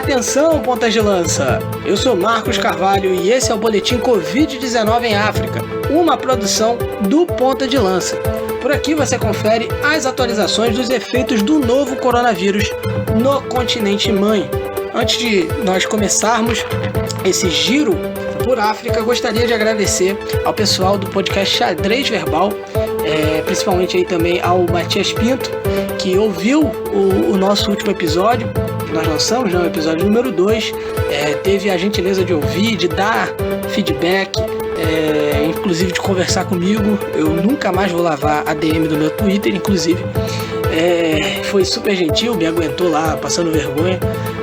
Atenção, pontas de lança! Eu sou Marcos Carvalho e esse é o Boletim Covid-19 em África, uma produção do Ponta de Lança. Por aqui você confere as atualizações dos efeitos do novo coronavírus no continente mãe. Antes de nós começarmos esse giro por África, gostaria de agradecer ao pessoal do podcast Xadrez Verbal, principalmente aí também ao Matias Pinto, que ouviu o nosso último episódio. Nós lançamos, o episódio número 2, teve a gentileza de ouvir, de dar feedback, inclusive de conversar comigo. Eu nunca mais vou lavar a DM do meu Twitter, inclusive. Foi super gentil, me aguentou lá, passando vergonha,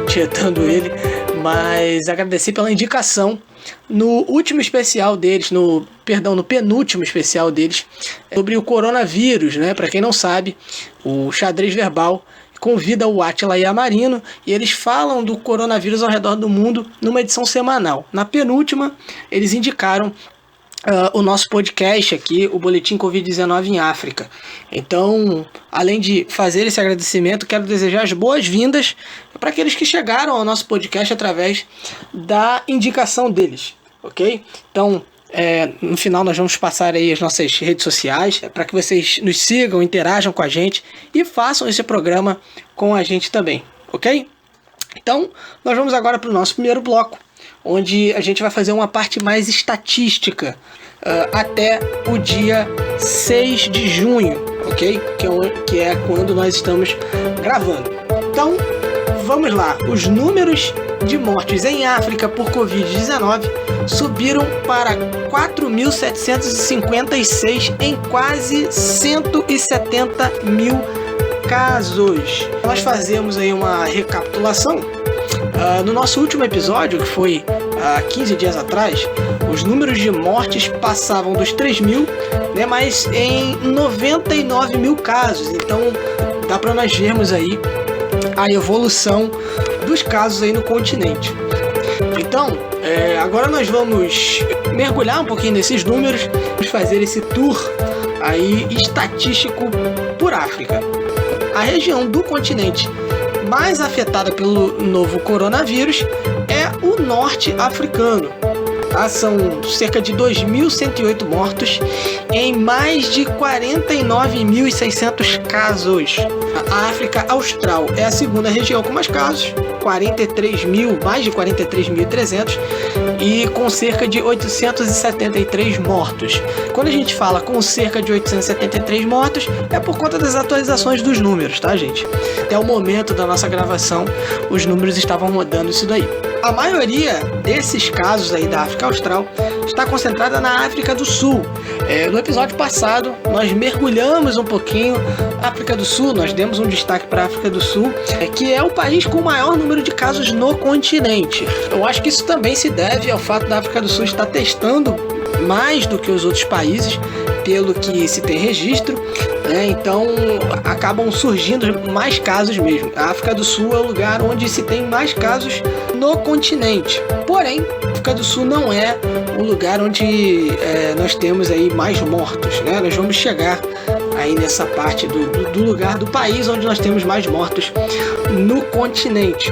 tietando ele, mas agradeci pela indicação no último especial deles, no penúltimo especial deles, sobre o coronavírus, né? Para quem não sabe, o Xadrez Verbal convida o Átila e a Marino e eles falam do coronavírus ao redor do mundo numa edição semanal. Na penúltima, eles indicaram o nosso podcast aqui, o Boletim Covid-19 em África. Então, além de fazer esse agradecimento, quero desejar as boas-vindas para aqueles que chegaram ao nosso podcast através da indicação deles, ok? Então, no final nós vamos passar aí as nossas redes sociais para que vocês nos sigam, interajam com a gente e façam esse programa com a gente também, ok? Então, nós vamos agora para o nosso primeiro bloco, onde a gente vai fazer uma parte mais estatística até o dia 6 de junho, ok? Que é quando nós estamos gravando. Então, vamos lá. Os números de mortes em África por Covid-19 subiram para 4.756 em quase 170 mil casos. Nós fazemos aí uma recapitulação. No nosso último episódio, que foi há 15 dias atrás, os números de mortes passavam dos 3.000, né, mas em 99 mil casos. Então dá para nós vermos aí a evolução dos casos aí no continente. Então, agora nós vamos mergulhar um pouquinho nesses números, vamos fazer esse tour aí estatístico por África. A região do continente mais afetada pelo novo coronavírus é o norte africano. São cerca de 2.108 mortos em mais de 49.600 casos. A África Austral é a segunda região com mais casos, mais de 43.300 e com cerca de 873 mortos. Quando a gente fala com cerca de 873 mortos, é por conta das atualizações dos números, tá, gente? Até o momento da nossa gravação, os números estavam rodando isso daí. A maioria desses casos aí da África Austral está concentrada na África do Sul. No episódio passado, nós mergulhamos um pouquinho na África do Sul, nós demos um destaque para a África do Sul, que é o país com o maior número de casos no continente. Eu acho que isso também se deve ao fato da África do Sul estar testando mais do que os outros países, pelo que se tem registro, né? Então acabam surgindo mais casos mesmo. A África do Sul é o lugar onde se tem mais casos no continente. Porém, a África do Sul não é o lugar onde nós temos aí mais mortos, né? Nós vamos chegar aí nessa parte do lugar do país onde nós temos mais mortos no continente.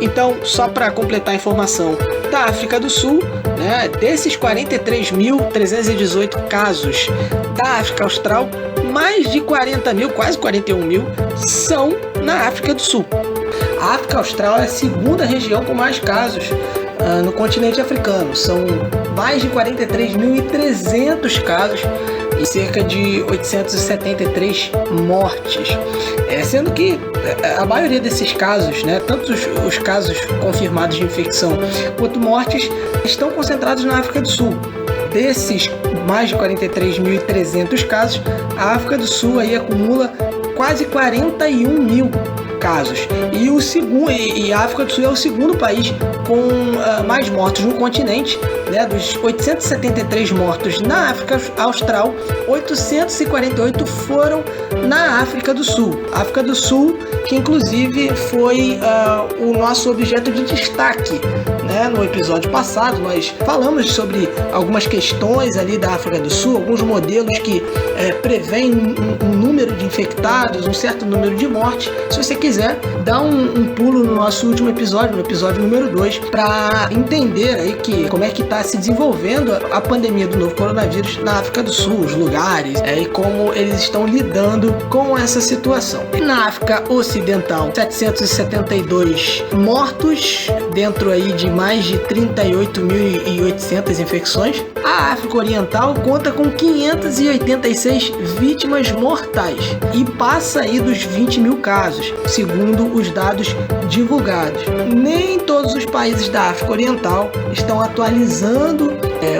Então, só para completar a informação da África do Sul, né, desses 43.318 casos da África Austral, mais de 40 mil, quase 41 mil, são na África do Sul. A África Austral é a segunda região com mais casos no continente africano. São mais de 43.300 casos e cerca de 873 mortes. Sendo que a maioria desses casos, né, tanto os casos confirmados de infecção quanto mortes, estão concentrados na África do Sul. Desses mais de 43.300 casos, a África do Sul aí acumula quase 41 mil casos. E a África do Sul é o segundo país com mais mortos no continente, né? Dos 873 mortos na África Austral, 848 foram na África do Sul. A África do Sul, que inclusive foi o nosso objeto de destaque né? No episódio passado nós falamos sobre algumas questões ali da África do Sul, alguns modelos que prevêem um número de infectados, um certo número de mortes. Se você quiser, dá um pulo no nosso último episódio, no episódio número 2, para entender aí como é que está se desenvolvendo a pandemia do novo coronavírus na África do Sul, os lugares e como eles estão lidando com essa situação. Na África Ocidental, 772 mortos, dentro aí de mais de 38.800 infecções. A África Oriental conta com 586 vítimas mortais e passa aí dos 20 mil casos, segundo os dados divulgados. Nem todos os países da África Oriental estão atualizando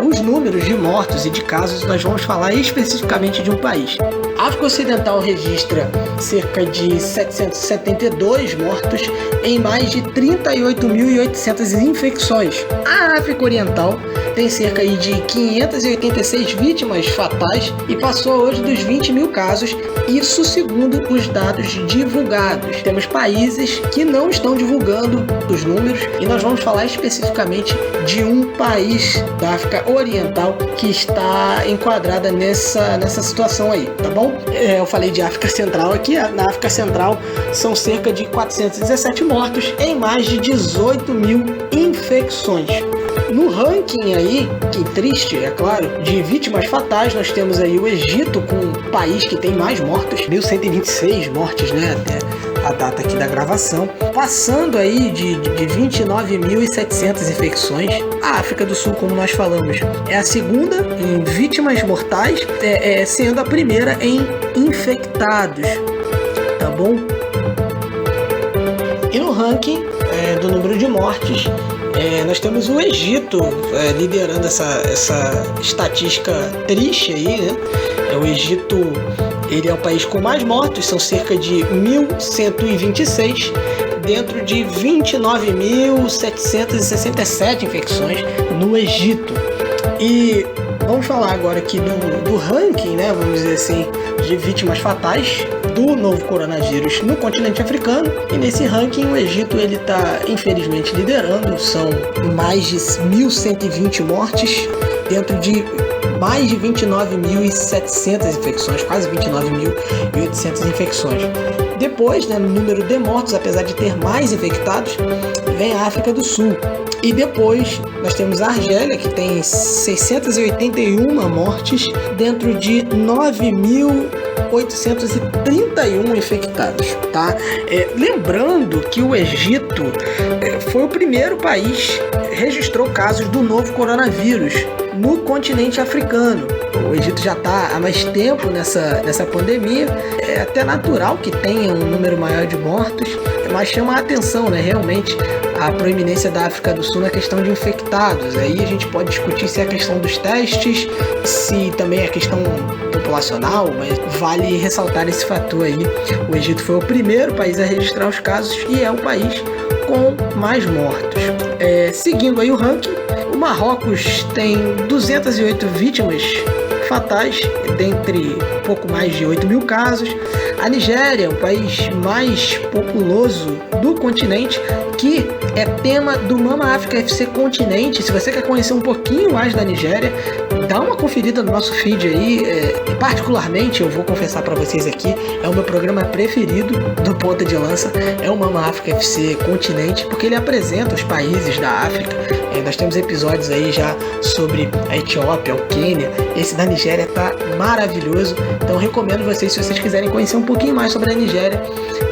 os números de mortos e de casos. Nós vamos falar especificamente de um país. A África Ocidental registra cerca de 772 mortos em mais de 38.800 infecções. A África Oriental tem cerca de 586 vítimas fatais e passou hoje dos 20 mil casos, isso segundo os dados divulgados. Temos países que não estão divulgando os números e nós vamos falar especificamente de um país da África Oriental que está enquadrada nessa situação aí, tá bom? Eu falei de África Central aqui. Na África Central são cerca de 417 mortos em mais de 18 mil infecções. No ranking aí, que triste, é claro, de vítimas fatais, nós temos aí o Egito com o país que tem mais mortos, 1.126 mortes, né, até a data aqui da gravação, passando aí de 29.700 infecções. A África do Sul, como nós falamos, é a segunda em vítimas mortais, sendo a primeira em infectados, tá bom? E no ranking do número de mortes, nós temos o Egito liderando essa estatística triste aí, né? O Egito, ele é o país com mais mortos, são cerca de 1.126, dentro de 29.767 infecções no Egito. E vamos falar agora aqui do ranking, né? Vamos dizer assim, de vítimas fatais do novo coronavírus no continente africano. E nesse ranking o Egito ele está infelizmente liderando, são mais de 1.120 mortes dentro de mais de 29.700 infecções, quase 29.800 infecções. Depois, né, no número de mortos, apesar de ter mais infectados, vem a África do Sul. E depois nós temos a Argélia, que tem 681 mortes dentro de 9.831 infectados, tá? Lembrando que o Egito foi o primeiro país que registrou casos do novo coronavírus no continente africano. O Egito já está há mais tempo nessa pandemia. É até natural que tenha um número maior de mortos, mas chama a atenção, né, realmente, a proeminência da África do Sul na questão de infectados. Aí a gente pode discutir se é a questão dos testes, se também é a questão populacional, mas vale ressaltar esse fator aí. O Egito foi o primeiro país a registrar os casos e é o país com mais mortos. Seguindo aí o ranking, o Marrocos tem 208 vítimas fatais, dentre pouco mais de 8 mil casos. A Nigéria, o país mais populoso do continente, que é tema do Mama África FC Continente. Se você quer conhecer um pouquinho mais da Nigéria, dá uma conferida no nosso feed aí. Particularmente, eu vou confessar para vocês aqui, é o meu programa preferido do Ponta de Lança, é o Mama África FC Continente, porque ele apresenta os países da África. Nós temos episódios aí já sobre a Etiópia, o Quênia. Esse da Nigéria tá maravilhoso, então recomendo vocês, se vocês quiserem conhecer um pouquinho mais sobre a Nigéria,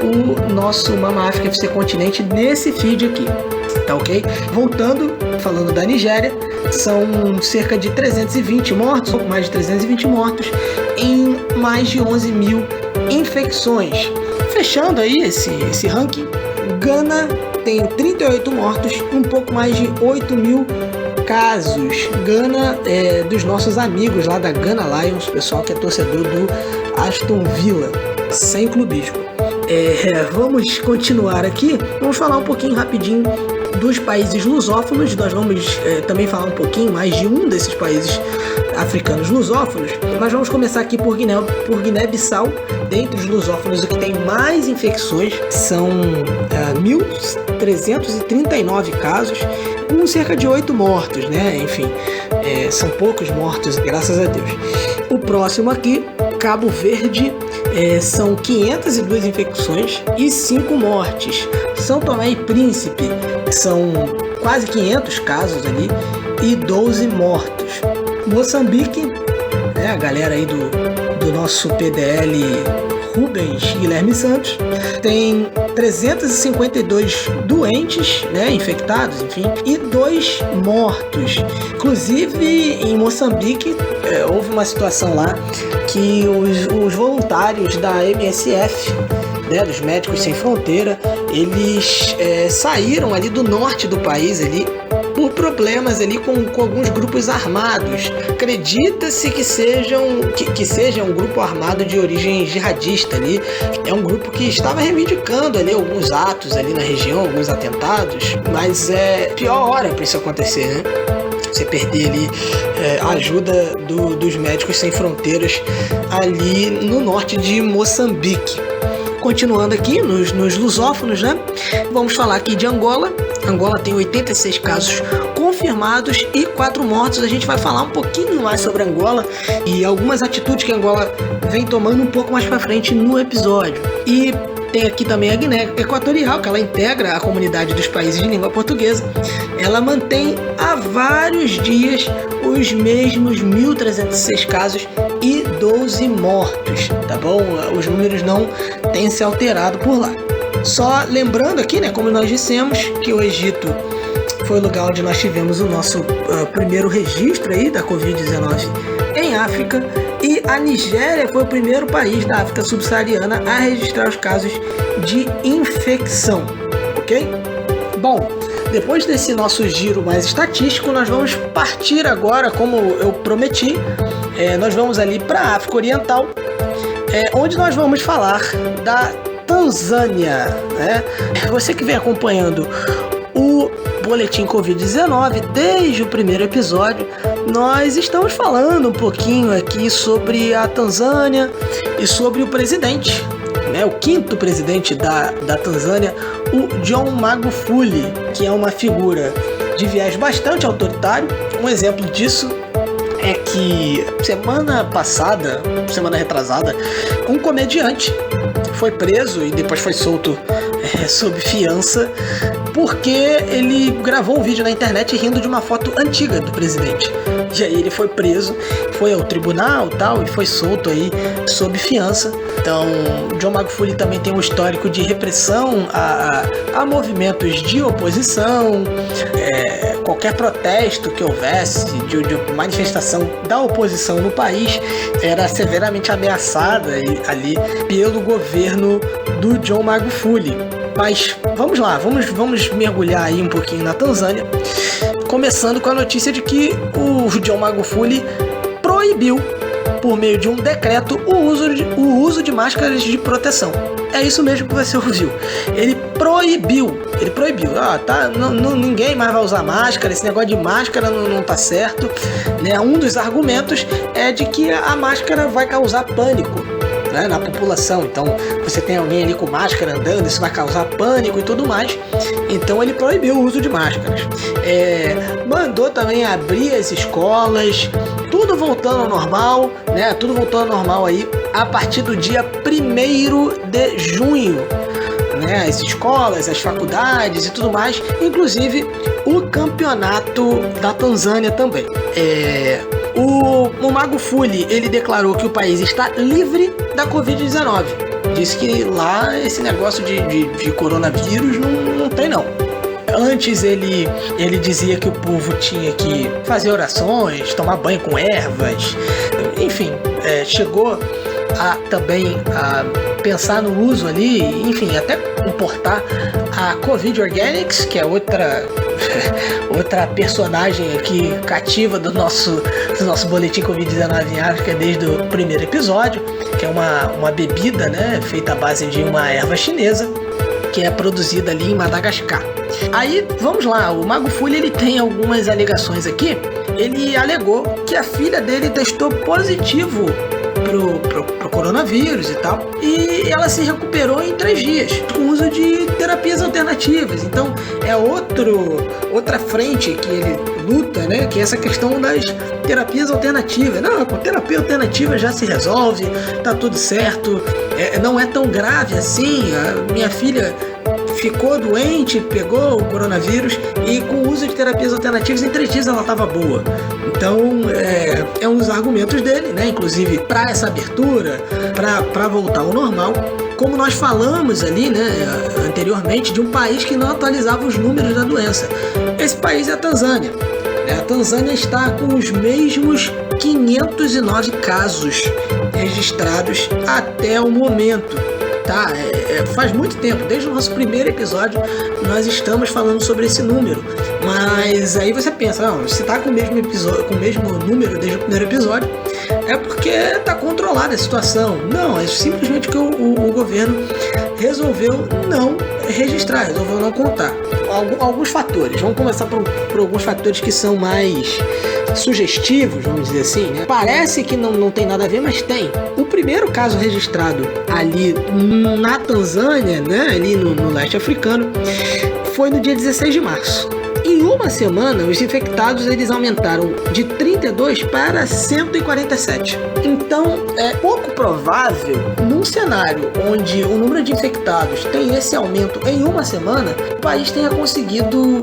o nosso Mama África FC Continente nesse feed aqui, tá ok? Voltando, falando da Nigéria, são cerca de 320 mortos, pouco mais de 320 mortos, em mais de 11 mil infecções. Fechando aí esse ranking, Gana tem 38 mortos, um pouco mais de 8 mil casos. Gana é dos nossos amigos lá da Gana Lions, pessoal que é torcedor do Aston Villa, sem clubismo. Vamos continuar aqui, vamos falar um pouquinho rapidinho dos países lusófonos. Nós vamos também falar um pouquinho mais de um desses países africanos lusófonos, mas vamos começar aqui por Guiné-Bissau. Dentre os lusófonos, o que tem mais infecções são 1.339 casos, com cerca de 8 mortos, né? Enfim, são poucos mortos, graças a Deus. O próximo aqui, Cabo Verde, são 502 infecções e 5 mortes. São Tomé e Príncipe, são quase 500 casos ali e 12 mortos. Moçambique, a galera aí do nosso PDL Rubens Guilherme Santos, tem 352 doentes, infectados, enfim, e 2 mortos. Inclusive, em Moçambique, houve uma situação lá que os voluntários da MSF, dos Médicos Sem Fronteira, eles saíram ali do norte do país ali por problemas ali com alguns grupos armados. Acredita-se que seja um grupo armado de origem jihadista ali. É um grupo que estava reivindicando ali alguns atos ali na região, alguns atentados, mas é a pior hora para isso acontecer, né? Você perder ali a ajuda dos Médicos Sem Fronteiras ali no norte de Moçambique. Continuando aqui nos lusófonos, né? Vamos falar aqui de Angola. Angola tem 86 casos confirmados e 4 mortos. A gente vai falar um pouquinho mais sobre Angola e algumas atitudes que Angola vem tomando um pouco mais para frente no episódio. E tem aqui também a Guiné Equatorial, que ela integra a comunidade dos países de língua portuguesa. Ela mantém há vários dias os mesmos 1.306 casos e 12 mortos, tá bom? Os números não têm se alterado por lá. Só lembrando aqui, como nós dissemos, que o Egito foi o lugar onde nós tivemos o nosso primeiro registro aí da Covid-19 em África, e a Nigéria foi o primeiro país da África subsaariana a registrar os casos de infecção, ok? Bom, depois desse nosso giro mais estatístico, nós vamos partir agora, como eu prometi, nós vamos ali para a África Oriental, onde nós vamos falar da Tanzânia, né? Você que vem acompanhando o Boletim Covid-19 desde o primeiro episódio, nós estamos falando um pouquinho aqui sobre a Tanzânia e sobre o presidente, o 5º presidente da Tanzânia, o John Magufuli, que é uma figura de viés bastante autoritário. Um exemplo disso é que semana retrasada, um comediante foi preso e depois foi solto sob fiança porque ele gravou um vídeo na internet rindo de uma foto antiga do presidente. E aí ele foi preso, foi ao tribunal e foi solto aí sob fiança. Então, John Magufuli também tem um histórico de repressão a movimentos de oposição. Qualquer protesto que houvesse de manifestação da oposição no país era severamente ameaçada ali pelo governo do John Magufuli. Mas vamos lá, vamos mergulhar aí um pouquinho na Tanzânia, começando com a notícia de que o John Magufuli proibiu, por meio de um decreto, o uso de máscaras de proteção. É isso mesmo que você ouviu. Ele proibiu. Ninguém mais vai usar máscara, esse negócio de máscara não tá certo, né? Um dos argumentos é de que a máscara vai causar pânico, na população. Então, você tem alguém ali com máscara andando, isso vai causar pânico e tudo mais. Então, ele proibiu o uso de máscaras. Mandou também abrir as escolas, tudo voltando ao normal, Tudo voltando ao normal aí a partir do dia 1º de junho. As escolas, as faculdades e tudo mais, inclusive o campeonato da Tanzânia também. O Magufuli, ele declarou que o país está livre da Covid-19. Disse que lá esse negócio de coronavírus não tem não. Antes ele dizia que o povo tinha que fazer orações, tomar banho com ervas, enfim, chegou também a pensar no uso ali, enfim, até importar a Covid Organics, que é outra personagem aqui cativa do nosso boletim Covid-19 em África desde o primeiro episódio, que é uma bebida, feita à base de uma erva chinesa, que é produzida ali em Madagascar. Aí, vamos lá, o Magufuli, ele tem algumas alegações aqui. Ele alegou que a filha dele testou positivo pro coronavírus e tal, e ela se recuperou em 3 dias, com uso de terapias alternativas. Então, é outra frente que ele luta, né, que é essa questão das terapias alternativas. Não, com terapia alternativa já se resolve, tá tudo certo, não é tão grave assim, a minha filha ficou doente, pegou o coronavírus e com o uso de terapias alternativas em 3 dias ela estava boa. Então é um dos argumentos dele, né? Inclusive para essa abertura, para voltar ao normal. Como nós falamos ali, né, anteriormente, de um país que não atualizava os números da doença. Esse país é a Tanzânia. A Tanzânia está com os mesmos 509 casos registrados até o momento. Tá? Faz muito tempo, desde o nosso primeiro episódio, nós estamos falando sobre esse número. Mas aí você pensa, não, se tá com o mesmo número desde o primeiro episódio, é porque tá controlada a situação. Não, é simplesmente que o governo resolveu não registrar, resolveu não contar. Alguns fatores, vamos começar por alguns fatores que são mais sugestivos, vamos dizer assim, né? Parece que não tem nada a ver, mas tem. O primeiro caso registrado ali na Tanzânia, né, ali no leste africano, foi no dia 16 de março. Em uma semana, os infectados eles aumentaram de 32 para 147. Então, é pouco provável, num cenário onde o número de infectados tem esse aumento em uma semana, o país tenha conseguido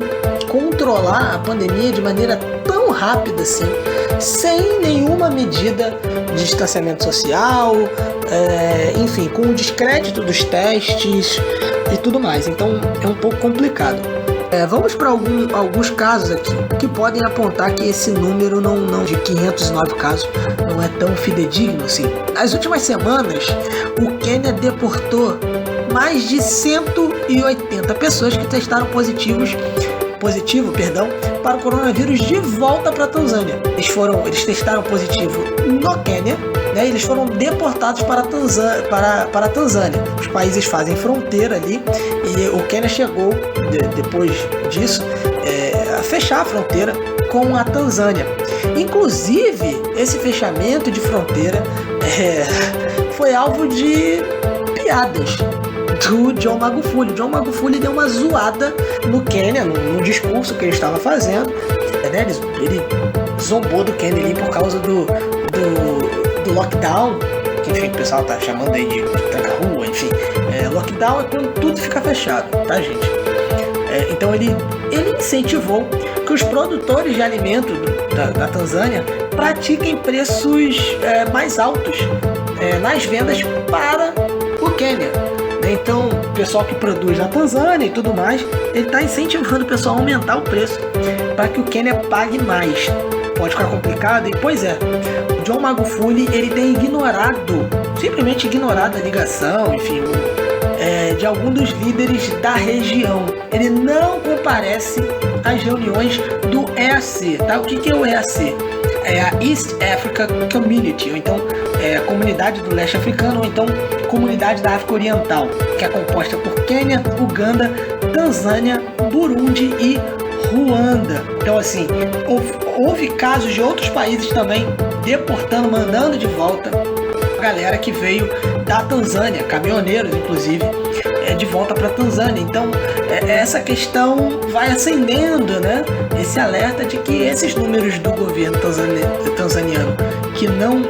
controlar a pandemia de maneira tão rápida assim, sem nenhuma medida de distanciamento social, enfim, com o descrédito dos testes e tudo mais. Então, é um pouco complicado. Vamos para alguns casos aqui que podem apontar que esse número não de 509 casos não é tão fidedigno assim. Nas últimas semanas, o Quênia deportou mais de 180 pessoas que testaram positivo para o coronavírus de volta para a Tanzânia. Eles testaram positivo no Quênia, né? Eles foram deportados para a Tanzânia. Os países fazem fronteira ali e o Quênia chegou, depois disso, a fechar a fronteira com a Tanzânia. Inclusive, esse fechamento de fronteira foi alvo de piadas do John Magufuli. O John Magufuli deu uma zoada no Quênia, no discurso que ele estava fazendo, né? Ele zombou do Quênia ali por causa do lockdown, que enfim, o pessoal tá chamando aí de tranca-rua, enfim. Lockdown é quando tudo fica fechado, tá, gente? Então ele incentivou que os produtores de alimento da Tanzânia pratiquem preços mais altos nas vendas para o Quênia. Então, o pessoal que produz na Tanzânia e tudo mais, ele está incentivando o pessoal a aumentar o preço para que o Quênia pague mais. Pode ficar complicado, e pois é, o John Magufuli ele tem simplesmente ignorado a ligação, enfim, de alguns dos líderes da região. Ele não comparece às reuniões do EAC, tá? O que é o EAC? É a East Africa Community, ou então a Comunidade do Leste Africano, ou então Comunidade da África Oriental, que é composta por Quênia, Uganda, Tanzânia, Burundi e Ruanda. Então, assim, houve casos de outros países também deportando, mandando de volta a galera que veio da Tanzânia, caminhoneiros, inclusive, de volta para a Tanzânia. Então, essa questão vai acendendo, né, esse alerta de que esses números do governo tanzaniano que não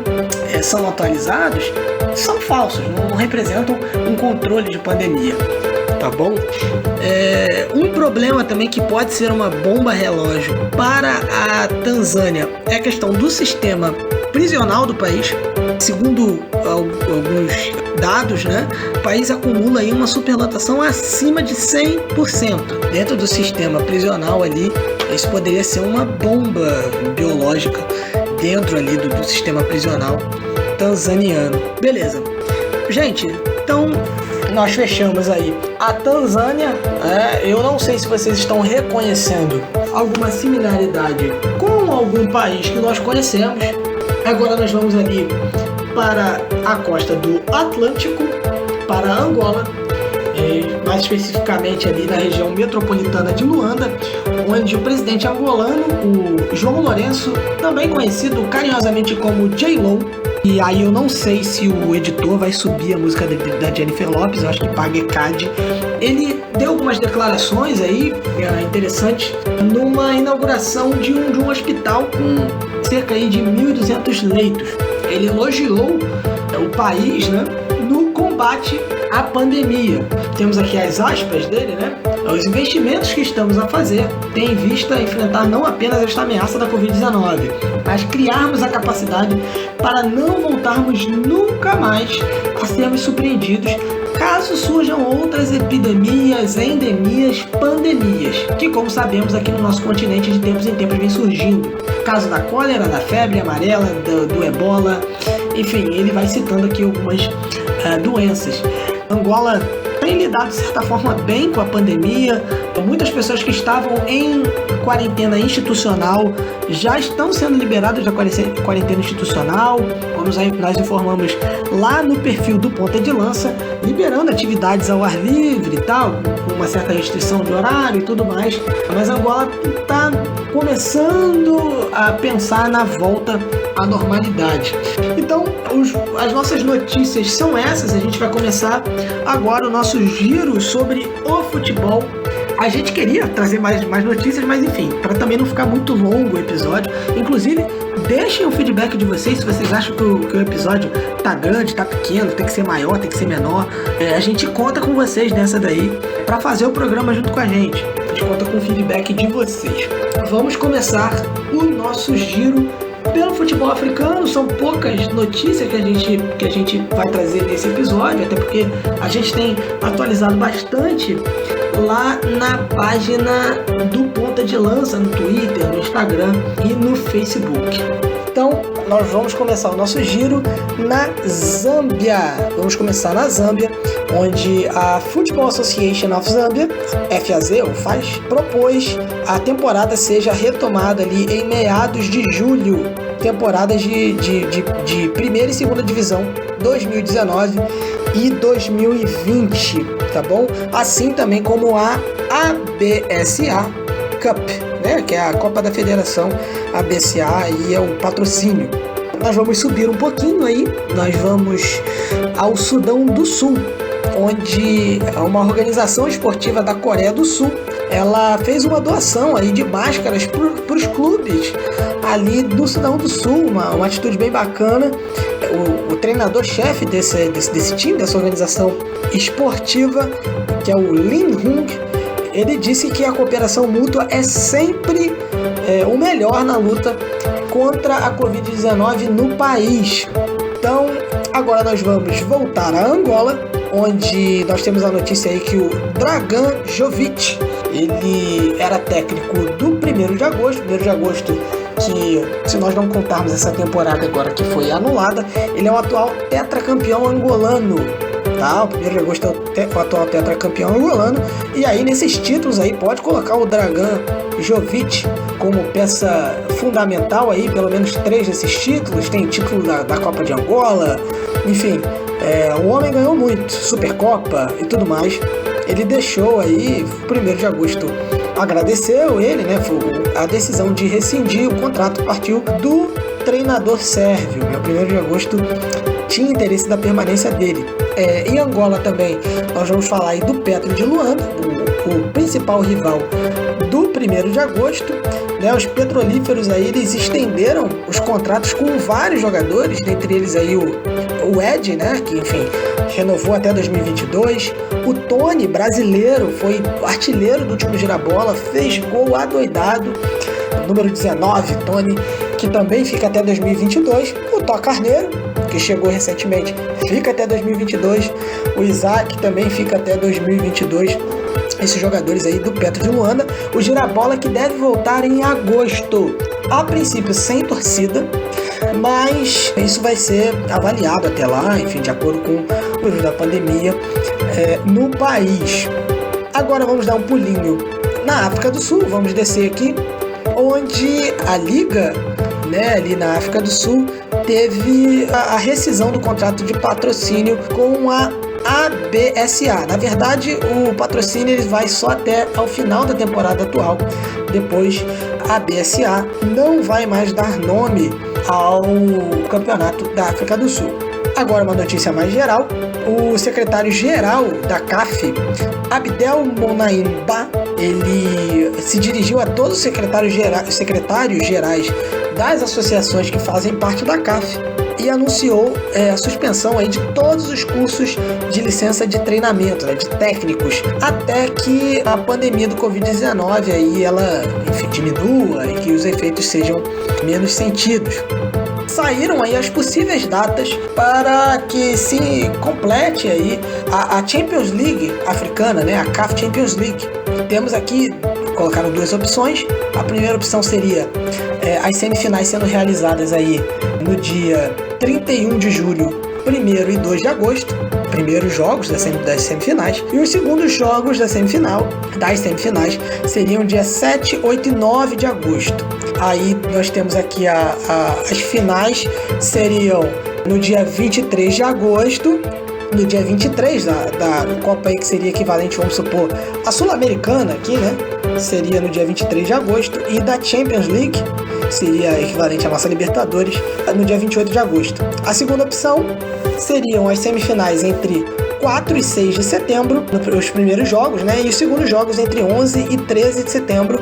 são atualizados são falsos, não representam um controle de pandemia. Tá bom? Um problema também que pode ser uma bomba relógio para a Tanzânia é a questão do sistema prisional do país. Segundo alguns dados, né, o país acumula aí uma superlotação acima de 100%. Dentro do sistema prisional ali, isso poderia ser uma bomba biológica dentro ali do sistema prisional tanzaniano. Beleza. Gente, então nós fechamos aí a Tanzânia. Eu não sei se vocês estão reconhecendo alguma similaridade com algum país que nós conhecemos. Agora nós vamos ali para a costa do Atlântico, para Angola. mais especificamente ali na região metropolitana de Luanda, onde o presidente angolano, o João Lourenço, também conhecido carinhosamente como J-Lo, e aí eu não sei se o editor vai subir a música da Jennifer Lopez, eu acho que paga ECAD. Ele deu algumas declarações aí interessantes numa inauguração de um hospital com cerca aí de 1.200 leitos. Ele elogiou o país, né, no combate à pandemia. Temos aqui as aspas dele, né? Os investimentos que estamos a fazer têm em vista enfrentar não apenas esta ameaça da Covid-19, mas criarmos a capacidade para não voltarmos nunca mais a sermos surpreendidos caso surjam outras epidemias, endemias, pandemias, que, como sabemos, aqui no nosso continente de tempos em tempos vem surgindo. Caso da cólera, da febre amarela, do ebola, enfim, ele vai citando aqui algumas doenças. Angola tem lidado, de certa forma, bem com a pandemia. Muitas pessoas que estavam em quarentena institucional já estão sendo liberadas da quarentena institucional, como nós informamos lá no perfil do Ponta de Lança, liberando atividades ao ar livre e tal, com uma certa restrição de horário e tudo mais. Mas Angola está começando a pensar na volta à normalidade. Então, as nossas notícias são essas. A gente vai começar agora o nosso giro sobre o futebol. A gente queria trazer mais notícias, mas enfim, para também não ficar muito longo o episódio. Inclusive, deixem o feedback de vocês se vocês acham que o episódio tá grande, tá pequeno, tem que ser maior, tem que ser menor. A gente conta com vocês nessa daí para fazer o programa junto com a gente. A gente conta com o feedback de vocês. Vamos começar o nosso giro pelo futebol africano. São poucas notícias que a gente vai trazer nesse episódio, até porque a gente tem atualizado bastante lá na página do Ponta de Lança, no Twitter, no Instagram e no Facebook. Então, nós vamos começar o nosso giro na Zâmbia. Vamos começar na Zâmbia, onde a Football Association of Zambia, FAZ, ou FAZ, propôs a temporada seja retomada ali em meados de julho. Temporadas de primeira e segunda divisão 2019 e 2020, tá bom? Assim também como a ABSA Cup, né? Que é a Copa da Federação ABSA e é o patrocínio. Nós vamos subir um pouquinho aí, nós vamos ao Sudão do Sul, onde uma organização esportiva da Coreia do Sul, ela fez uma doação aí de máscaras para os clubes ali do Sudão do Sul, uma atitude bem bacana. O treinador-chefe desse time, dessa organização esportiva, que é o Lin Hung, ele disse que a cooperação mútua é sempre o melhor na luta contra a Covid-19 no país. Então, agora nós vamos voltar a Angola, onde nós temos a notícia aí que o Dragan Jovic, ele era técnico do 1º de agosto, que, se nós não contarmos essa temporada agora que foi anulada, ele é o atual tetracampeão angolano, tá? O 1º de agosto é o atual tetracampeão angolano, e aí nesses títulos aí pode colocar o Dragan Jovic como peça fundamental aí, pelo menos 3 desses títulos. Tem título da Copa de Angola, enfim, o homem ganhou muito, Supercopa e tudo mais. Ele deixou aí, 1º de agosto, agradeceu ele, né? A decisão de rescindir o contrato partiu do treinador sérvio. O 1º de agosto tinha interesse da permanência dele. Em Angola também, nós vamos falar aí do Petro de Luanda, o principal rival do 1º de agosto. Né? Os petrolíferos aí, eles estenderam os contratos com vários jogadores, dentre eles aí o Ed, né? Que enfim, renovou até 2022. O Tony, brasileiro, foi artilheiro do último Girabola, fez gol adoidado. Número 19, Tony, que também fica até 2022. O Tó Carneiro, que chegou recentemente, fica até 2022. O Isaac também fica até 2022. Esses jogadores aí do Petro de Luanda. O Girabola, que deve voltar em agosto. A princípio sem torcida, mas isso vai ser avaliado até lá, enfim, de acordo com o uso da pandemia no país. Agora vamos dar um pulinho na África do Sul, vamos descer aqui, onde a Liga, né, ali na África do Sul, teve a rescisão do contrato de patrocínio com a ABSA. Na verdade, o patrocínio ele vai só até ao final da temporada atual. Depois, a ABSA não vai mais dar nome ao campeonato da África do Sul. Agora, uma notícia mais geral. O secretário-geral da CAF, Abdel Monaim Ba, ele se dirigiu a todos os secretários gerais das associações que fazem parte da CAF e anunciou a suspensão aí de todos os cursos de licença de treinamento, de técnicos, até que a pandemia do Covid-19 aí ela, diminua e que os efeitos sejam menos sentidos. Saíram aí as possíveis datas para que se complete aí a Champions League africana, a CAF Champions League. Temos aqui, colocaram duas opções. A primeira opção seria as semifinais sendo realizadas aí no dia 31 de julho, 1º e 2 de agosto, primeiros jogos das semifinais, e os segundos jogos das semifinais seriam dia 7, 8 e 9 de agosto. Aí nós temos aqui as finais seriam no dia 23 de agosto, no dia 23 da Copa aí, que seria equivalente, vamos supor, a Sul-Americana aqui, seria no dia 23 de agosto, e da Champions League, seria equivalente à nossa Libertadores, no dia 28 de agosto. A segunda opção seriam as semifinais entre 4 e 6 de setembro, os primeiros jogos, e os segundos jogos entre 11 e 13 de setembro,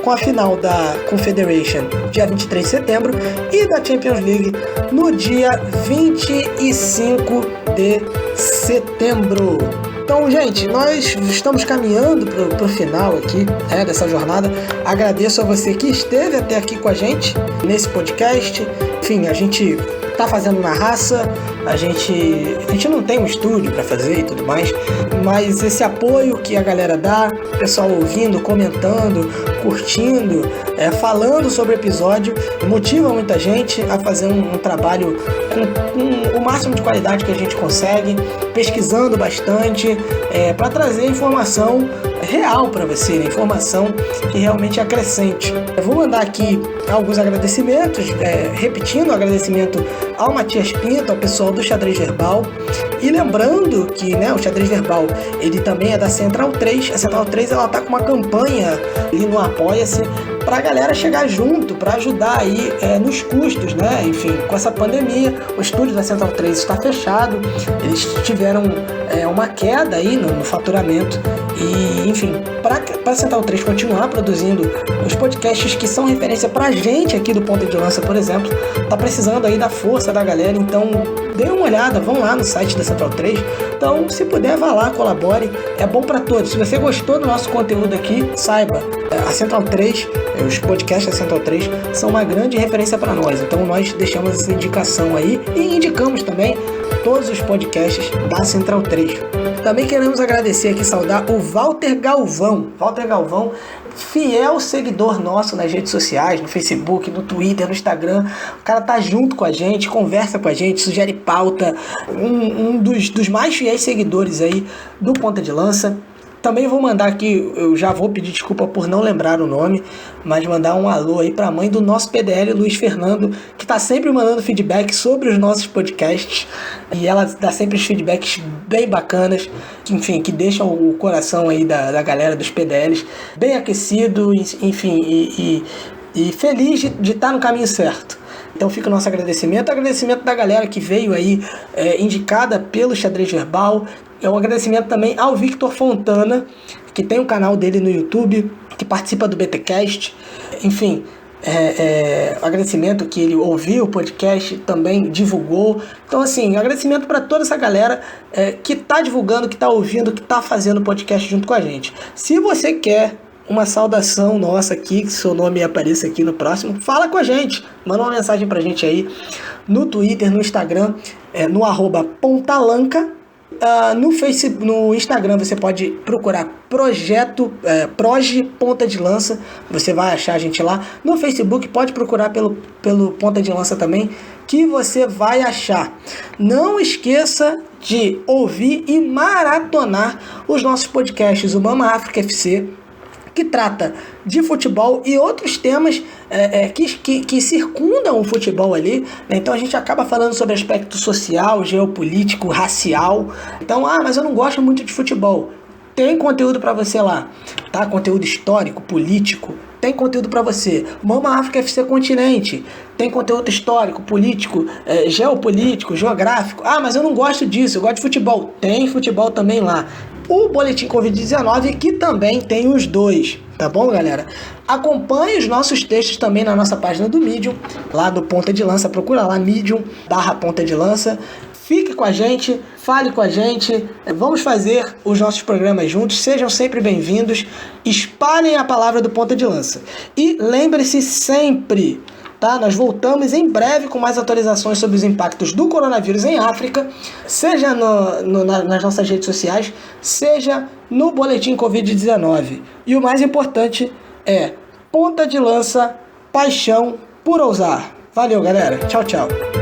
com a final da Confederation dia 23 de setembro e da Champions League no dia 25 de setembro. Então, gente, nós estamos caminhando para o final aqui dessa jornada. Agradeço a você que esteve até aqui com a gente nesse podcast. Enfim, a gente tá fazendo na raça, a gente não tem um estúdio para fazer e tudo mais, mas esse apoio que a galera dá, o pessoal ouvindo, comentando, curtindo, falando sobre o episódio, motiva muita gente a fazer um trabalho com o máximo de qualidade que a gente consegue, pesquisando bastante, para trazer informação real para você, informação que realmente acrescente. Eu vou mandar aqui alguns agradecimentos, repetindo o agradecimento ao Matias Pinto, ao pessoal do Xadrez Verbal, e lembrando que o Xadrez Verbal ele também é da Central 3. A Central 3 ela tá com uma campanha ali no Apoia-se para a galera chegar junto, para ajudar aí nos custos, enfim, com essa pandemia, o estúdio da Central 3 está fechado, eles tiveram uma queda aí no faturamento e, enfim, para a Central 3 continuar produzindo os podcasts que são referência para a gente aqui do Ponta de Lança, por exemplo, tá precisando aí da força da galera, então dê uma olhada, vão lá no site da Central 3, então se puder vá lá, colabore, é bom para todos. Se você gostou do nosso conteúdo aqui, saiba, a Central 3, os podcasts da Central 3 são uma grande referência para nós, então nós deixamos essa indicação aí e indicamos também todos os podcasts da Central 3. Também queremos agradecer aqui, saudar o Walter Galvão, fiel seguidor nosso nas redes sociais, no Facebook, no Twitter, no Instagram. O cara tá junto com a gente, conversa com a gente, sugere pauta, um dos mais fiéis seguidores aí do Ponta de Lança. Também vou mandar aqui, eu já vou pedir desculpa por não lembrar o nome, mas mandar um alô aí para a mãe do nosso PDL, Luiz Fernando, que está sempre mandando feedback sobre os nossos podcasts, e ela dá sempre os feedbacks bem bacanas, enfim, que deixam o coração aí da galera dos PDLs bem aquecido, enfim, e feliz de estar no caminho certo. Então fica o nosso agradecimento da galera que veio aí indicada pelo Xadrez Verbal. É um agradecimento também ao Victor Fontana, que tem um canal dele no YouTube, que participa do BTcast. Enfim, agradecimento que ele ouviu o podcast, também divulgou. Então, assim, agradecimento para toda essa galera que está divulgando, que está ouvindo, que está fazendo o podcast junto com a gente. Se você quer uma saudação nossa aqui, que seu nome apareça aqui no próximo, fala com a gente, manda uma mensagem pra gente aí no Twitter, no Instagram, no @pontalanca. No Instagram você pode procurar Proje Ponta de Lança, você vai achar a gente lá. No Facebook pode procurar pelo Ponta de Lança também, que você vai achar. Não esqueça de ouvir e maratonar os nossos podcasts, o Mama África FC, que trata de futebol e outros temas que circundam o futebol ali, né? Então a gente acaba falando sobre aspecto social, geopolítico, racial. Então, mas eu não gosto muito de futebol. Tem conteúdo para você lá, tá? Conteúdo histórico, político, tem conteúdo para você. Mama África FC Continente, tem conteúdo histórico, político, geopolítico, geográfico. Mas eu não gosto disso, eu gosto de futebol. Tem futebol também lá. O Boletim Covid-19, que também tem os dois, tá bom, galera? Acompanhe os nossos textos também na nossa página do Medium, lá do Ponta de Lança, procura lá Medium/Ponta de Lança. Fique com a gente, fale com a gente, vamos fazer os nossos programas juntos, sejam sempre bem-vindos, espalhem a palavra do Ponta de Lança. E lembre-se sempre, tá? Nós voltamos em breve com mais atualizações sobre os impactos do coronavírus em África, seja nas nossas redes sociais, seja no Boletim Covid-19. E o mais importante é Ponta de Lança, paixão por ousar. Valeu, galera. Tchau, tchau.